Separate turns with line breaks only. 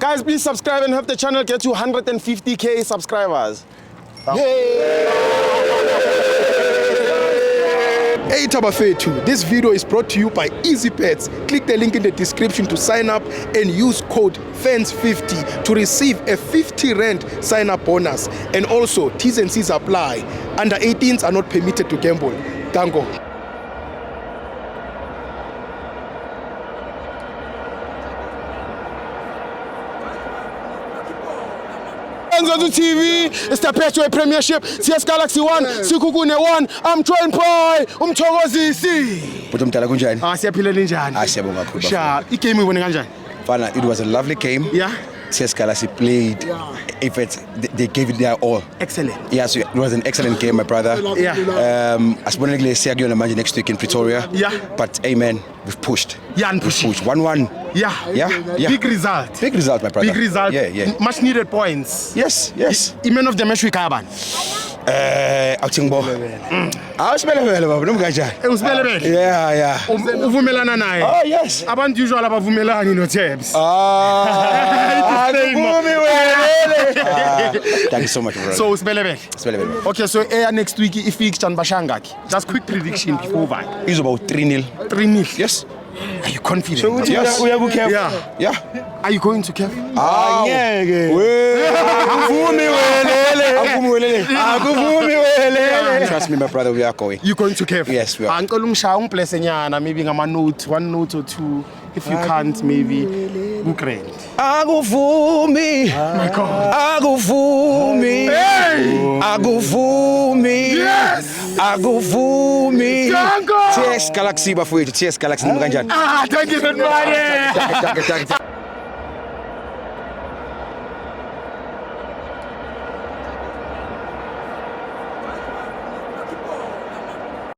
Guys, please subscribe and help the channel get to 150k subscribers.
Hey Tabafetu, this video is brought to you by EasyPets. Click the link in the description to sign up and use code FANS50 to receive a 50 Rand sign up bonus. And also, T's and C's apply. Under 18s are not permitted to gamble. Tango.
On TV, it's the Petro Premiership, CS Galaxy 1, Sikukune 1, I'm joined by Umthokozisi.
But umdala kunjani?
Siyaphila njani?
Siyabonga kakhulu.
Sha, igame ibone kanjani?
Fana, it was a lovely game.
Yeah.
CS Galaxy played. In fact, they gave it their all.
Excellent.
Yeah, so it was an excellent game, my brother.
Yeah.
Asibonekile siyakuyona manje next week in Pretoria.
Yeah.
But amen, we've pushed.
Yeah, and
We've pushed 1-1.
Yeah. Big result.
Big result, my brother.
Big result.
Yeah.
Much needed points.
Yes.
Man of the match wikabani.
Awuthingbo. Awusibelebele baba, nomkanjani?
Usibelebele?
Yeah.
Uvumelana naye?
Oh, yes.
Abantu usually abavumelani no Tabs.
Thank you so much, brother.
So usibelebele.
Sibelebele.
Okay, so next week i-fixture nibashangaki. Just quick prediction before vi.
It's about 3-0.
3-0.
Yes.
Are you confident?
Yes. Yeah.
Are you going to Kev?
Trust me, my brother, we are going.
You going to Kev?
Yes, we are.
Uncle bless maybe ngama note, 1 note or 2. If you can't, maybe great.
Akuvumi.
My God.
Akuvumi. Akuvumi.
Yes.
Akuvumi.
Tango.
TS Galaxy bafowethu, TS Galaxy nimkanjani?
Thank you, good morning.